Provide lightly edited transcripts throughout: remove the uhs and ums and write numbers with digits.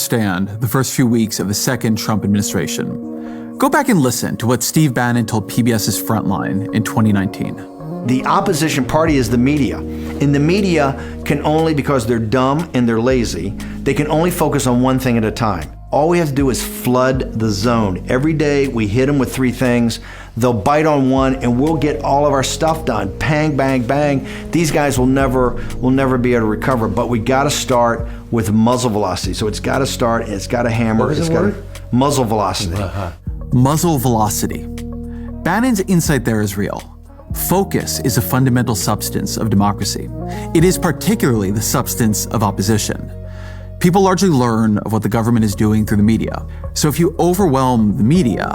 stand the first few weeks of the second Trump administration. Go back and listen to what Steve Bannon told PBS's Frontline in 2019. The opposition party is the media. And the media can only, because they're dumb and they're lazy, they can only focus on one thing at a time. All we have to do is flood the zone. Every day we hit them with 3 things. They'll bite on one and we'll get all of our stuff done. Bang, bang, bang. These guys will never be able to recover. But we got to start with muzzle velocity. So it's got to start, it's got to hammer. What was the word? Muzzle velocity. Muzzle velocity. Bannon's insight there is real. Focus is a fundamental substance of democracy. It is particularly the substance of opposition. People largely learn of what the government is doing through the media. So if you overwhelm the media...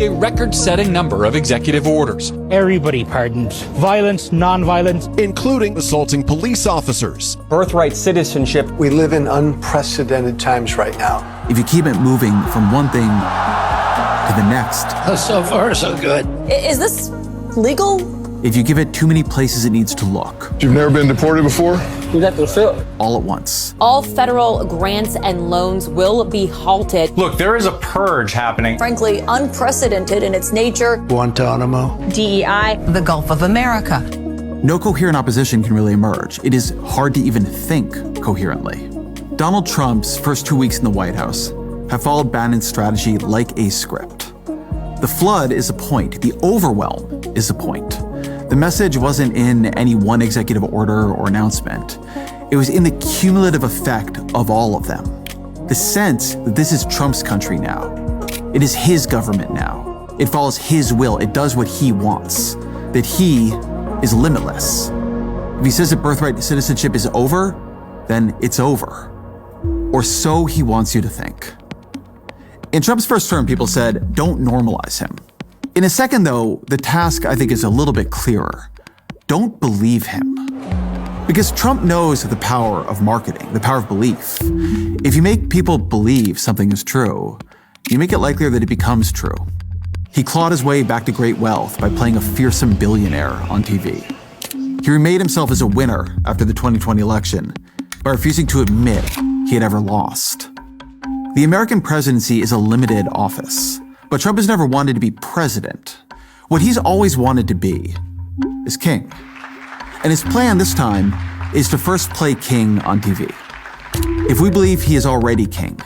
A record-setting number of executive orders. Everybody pardons. Violence, non-violence. Including assaulting police officers. Birthright citizenship. We live in unprecedented times right now. If you keep it moving from one thing to the next... So far, so good. Is this legal? If you give it too many places it needs to look. You've never been deported before? You got the feel. All at once. All federal grants and loans will be halted. Look, there is a purge happening. Frankly, unprecedented in its nature. Guantanamo. DEI. The Gulf of America. No coherent opposition can really emerge. It is hard to even think coherently. Donald Trump's first 2 weeks in the White House have followed Bannon's strategy like a script. The flood is a point. The overwhelm is a point. The message wasn't in any one executive order or announcement. It was in the cumulative effect of all of them. The sense that this is Trump's country now. It is his government now. It follows his will. It does what he wants. That he is limitless. If he says that birthright citizenship is over, then it's over. Or so he wants you to think. In Trump's first term, people said, don't normalize him. In a second, though, the task, I think, is a little bit clearer. Don't believe him. Because Trump knows the power of marketing, the power of belief. If you make people believe something is true, you make it likelier that it becomes true. He clawed his way back to great wealth by playing a fearsome billionaire on TV. He remade himself as a winner after the 2020 election by refusing to admit he had ever lost. The American presidency is a limited office. But Trump has never wanted to be president. What he's always wanted to be is king. And his plan this time is to first play king on TV. If we believe he is already king,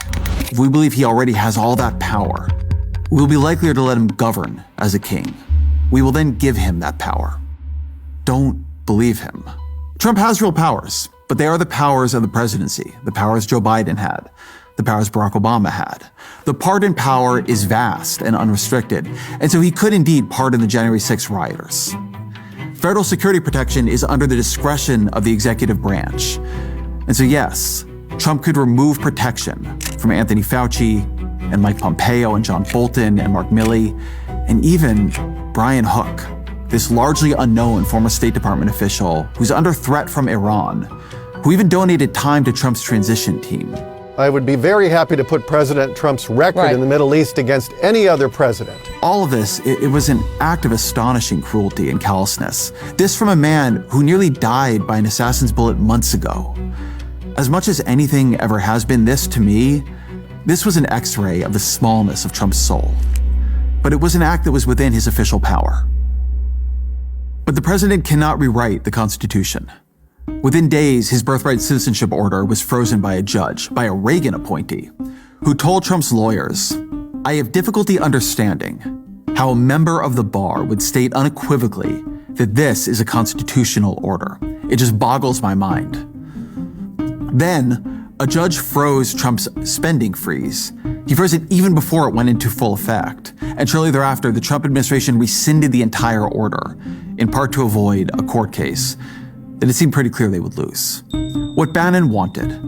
if we believe he already has all that power, we will be likelier to let him govern as a king. We will then give him that power. Don't believe him. Trump has real powers, but they are the powers of the presidency, the powers Joe Biden had, the powers Barack Obama had. The pardon power is vast and unrestricted, and so he could indeed pardon the January 6th rioters. Federal security protection is under the discretion of the executive branch. And so yes, Trump could remove protection from Anthony Fauci and Mike Pompeo and John Bolton and Mark Milley, and even Brian Hook, this largely unknown former State Department official who's under threat from Iran, who even donated time to Trump's transition team. I would be very happy to put President Trump's record in the Middle East against any other president. All of this, it was an act of astonishing cruelty and callousness. This from a man who nearly died by an assassin's bullet months ago. As much as anything ever has been, this, to me, this was an X-ray of the smallness of Trump's soul. But it was an act that was within his official power. But the president cannot rewrite the Constitution. Within days, his birthright citizenship order was frozen by a judge, by a Reagan appointee, who told Trump's lawyers, "I have difficulty understanding how a member of the bar would state unequivocally that this is a constitutional order. It just boggles my mind." Then, a judge froze Trump's spending freeze. He froze it even before it went into full effect. And shortly thereafter, the Trump administration rescinded the entire order, in part to avoid a court case that it seemed pretty clear they would lose. What Bannon wanted,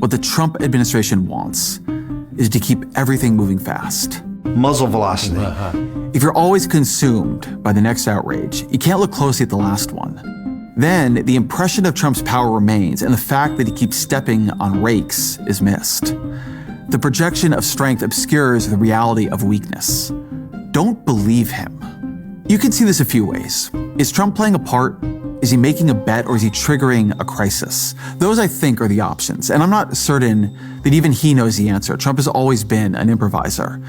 what the Trump administration wants, is to keep everything moving fast. Muzzle velocity. If you're always consumed by the next outrage, you can't look closely at the last one. Then the impression of Trump's power remains, and the fact that he keeps stepping on rakes is missed. The projection of strength obscures the reality of weakness. Don't believe him. You can see this a few ways. Is Trump playing a part? Is he making a bet or is he triggering a crisis? Those, I think, are the options. And I'm not certain that even he knows the answer. Trump has always been an improviser.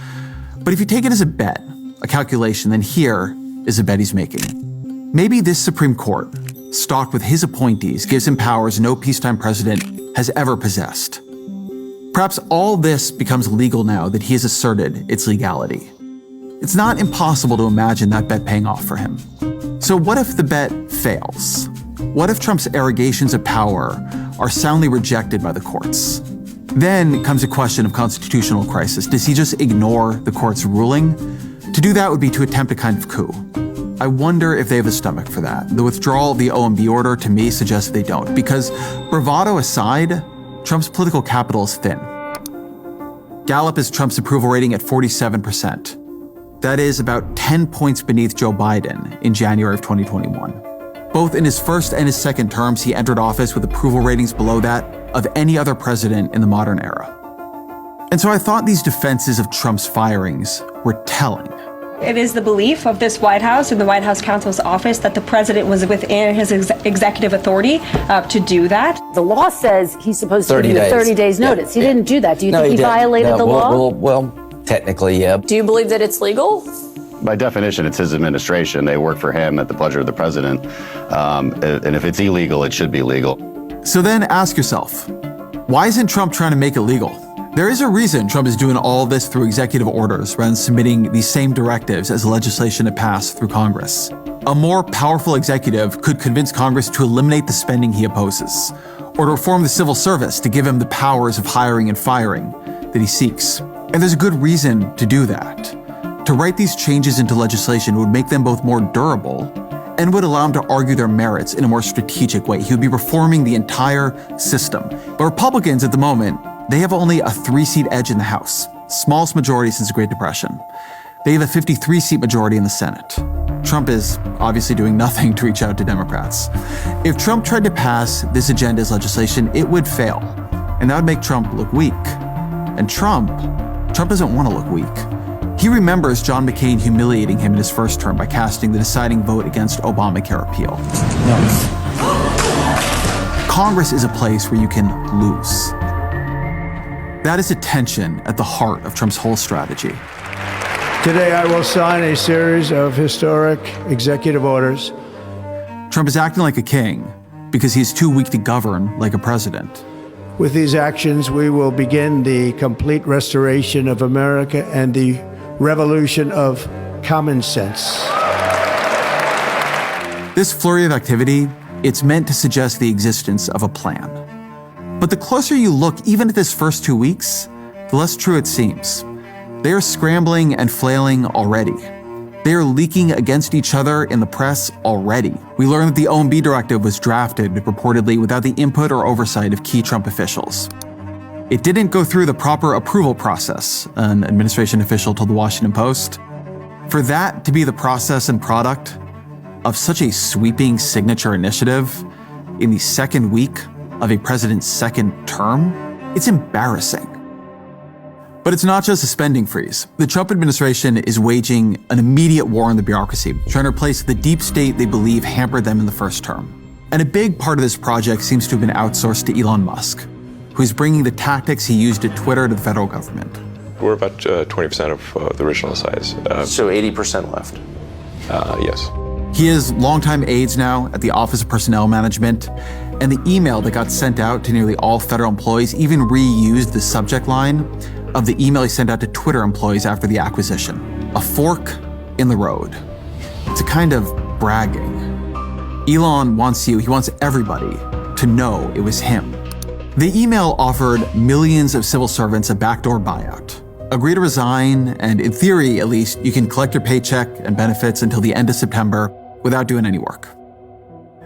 But if you take it as a bet, a calculation, then here is a bet he's making. Maybe this Supreme Court, stocked with his appointees, gives him powers no peacetime president has ever possessed. Perhaps all this becomes legal now that he has asserted its legality. It's not impossible to imagine that bet paying off for him. So what if the bet fails? What if Trump's arrogations of power are soundly rejected by the courts? Then comes a question of constitutional crisis. Does he just ignore the court's ruling? To do that would be to attempt a kind of coup. I wonder if they have the stomach for that. The withdrawal of the OMB order, to me, suggests they don't. Because bravado aside, Trump's political capital is thin. Gallup has Trump's approval rating at 47%. That is about 10 points beneath Joe Biden in January of 2021. Both in his first and his second terms, he entered office with approval ratings below that of any other president in the modern era. And so I thought these defenses of Trump's firings were telling. It is the belief of this White House and the White House counsel's office that the president was within his executive authority to do that. The law says he's supposed to give you 30 days notice. He didn't do that. Do you think he violated the law? Well, technically, yeah. Do you believe that it's legal? By definition, it's his administration. They work for him at the pleasure of the president. And if it's illegal, it should be legal. So then ask yourself, why isn't Trump trying to make it legal? There is a reason Trump is doing all this through executive orders rather than submitting these same directives as legislation to pass through Congress. A more powerful executive could convince Congress to eliminate the spending he opposes, or to reform the civil service to give him the powers of hiring and firing that he seeks. And there's a good reason to do that. To write these changes into legislation would make them both more durable and would allow him to argue their merits in a more strategic way. He would be reforming the entire system. But Republicans at the moment, they have only a 3-seat edge in the House, smallest majority since the Great Depression. They have a 53-seat majority in the Senate. Trump is obviously doing nothing to reach out to Democrats. If Trump tried to pass this agenda as legislation, it would fail. And that would make Trump look weak. And Trump doesn't want to look weak. He remembers John McCain humiliating him in his first term by casting the deciding vote against Obamacare repeal. Congress is a place where you can lose. That is a tension at the heart of Trump's whole strategy. Today, I will sign a series of historic executive orders. Trump is acting like a king because he's too weak to govern like a president. With these actions, we will begin the complete restoration of America and the revolution of common sense. This flurry of activity, it's meant to suggest the existence of a plan. But the closer you look, even at this first 2 weeks, the less true it seems. They are scrambling and flailing already. They are leaking against each other in the press already. We learned that the OMB directive was drafted reportedly without the input or oversight of key Trump officials. It didn't go through the proper approval process, an administration official told the Washington Post. For that to be the process and product of such a sweeping signature initiative in the second week of a president's second term, it's embarrassing. But it's not just a spending freeze. The Trump administration is waging an immediate war on the bureaucracy, trying to replace the deep state they believe hampered them in the first term. And a big part of this project seems to have been outsourced to Elon Musk, who's bringing the tactics he used at Twitter to the federal government. We're about 20% of the original size. So 80% left? Yes. He has longtime aides now at the Office of Personnel Management, and the email that got sent out to nearly all federal employees even reused the subject line of the email he sent out to Twitter employees after the acquisition. A fork in the road. It's a kind of bragging. Elon wants he wants everybody to know it was him. The email offered millions of civil servants a backdoor buyout. Agree to resign, and in theory, at least, you can collect your paycheck and benefits until the end of September without doing any work.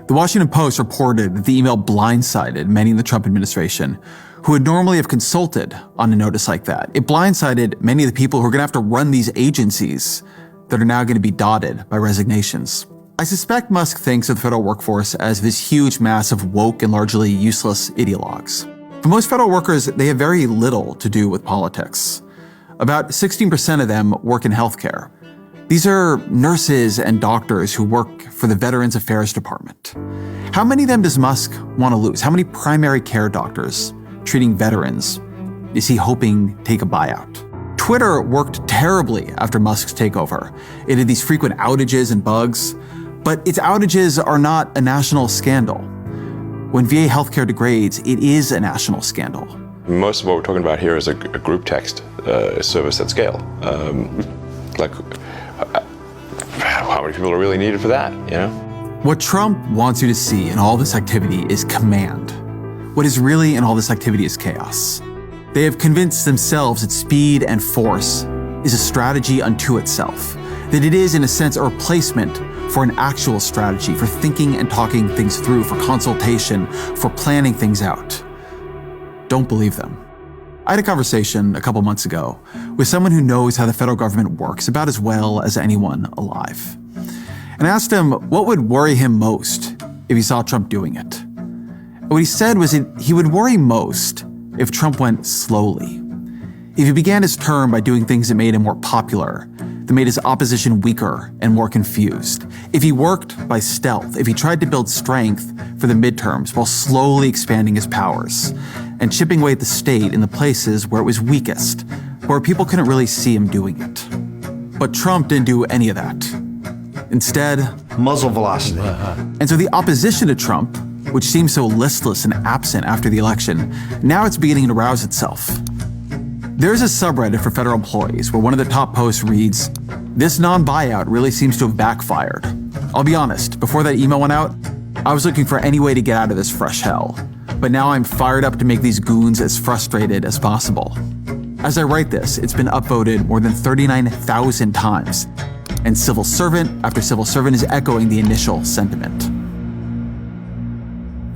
The Washington Post reported that the email blindsided many in the Trump administration who would normally have consulted on a notice like that. It blindsided many of the people who are going to have to run these agencies that are now going to be dotted by resignations. I suspect Musk thinks of the federal workforce as this huge mass of woke and largely useless ideologues. For most federal workers, they have very little to do with politics. About 16% of them work in healthcare. These are nurses and doctors who work for the Veterans Affairs Department. How many of them does Musk want to lose? How many primary care doctors treating veterans is he hoping take a buyout? Twitter worked terribly after Musk's takeover. It had these frequent outages and bugs, but its outages are not a national scandal. When VA healthcare degrades, it is a national scandal. Most of what we're talking about here is a group text service at scale. How many people are really needed for that, you know? What Trump wants you to see in all this activity is command. What is really in all this activity is chaos. They have convinced themselves that speed and force is a strategy unto itself, that it is, in a sense, a replacement for an actual strategy, for thinking and talking things through, for consultation, for planning things out. Don't believe them. I had a conversation a couple months ago with someone who knows how the federal government works about as well as anyone alive. And I asked him what would worry him most if he saw Trump doing it. And what he said was that he would worry most if Trump went slowly. If he began his term by doing things that made him more popular, that made his opposition weaker and more confused. If he worked by stealth, if he tried to build strength for the midterms while slowly expanding his powers and chipping away at the state in the places where it was weakest, where people couldn't really see him doing it. But Trump didn't do any of that. Instead, muzzle velocity. And so the opposition to Trump, which seemed so listless and absent after the election, now it's beginning to rouse itself. There's a subreddit for federal employees where one of the top posts reads, "This non-buyout really seems to have backfired. I'll be honest, before that email went out, I was looking for any way to get out of this fresh hell. But now I'm fired up to make these goons as frustrated as possible." As I write this, it's been upvoted more than 39,000 times, and civil servant after civil servant is echoing the initial sentiment.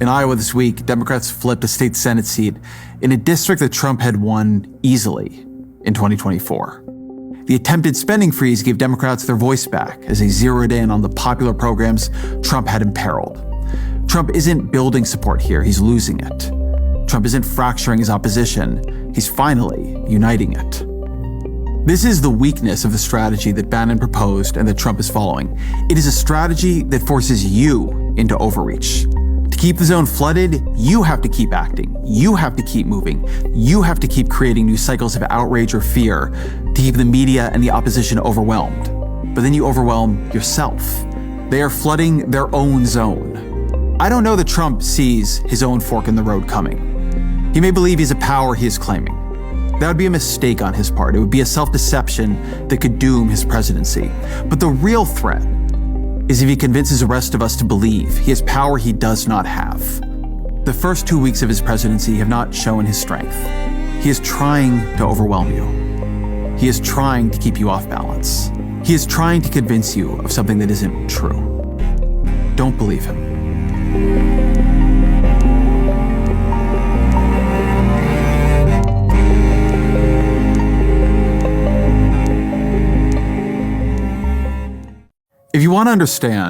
In Iowa this week, Democrats flipped a state Senate seat in a district that Trump had won easily in 2024. The attempted spending freeze gave Democrats their voice back as they zeroed in on the popular programs Trump had imperiled. Trump isn't building support here, he's losing it. Trump isn't fracturing his opposition, he's finally uniting it. This is the weakness of the strategy that Bannon proposed and that Trump is following. It is a strategy that forces you into overreach. To keep the zone flooded, you have to keep acting. You have to keep moving. You have to keep creating new cycles of outrage or fear to keep the media and the opposition overwhelmed. But then you overwhelm yourself. They are flooding their own zone. I don't know that Trump sees his own fork in the road coming. He may believe he's a power he is claiming. That would be a mistake on his part. It would be a self-deception that could doom his presidency. But the real threat is if he convinces the rest of us to believe he has power he does not have. The first 2 weeks of his presidency have not shown his strength. He is trying to overwhelm you. He is trying to keep you off balance. He is trying to convince you of something that isn't true. Don't believe him. If you want to understand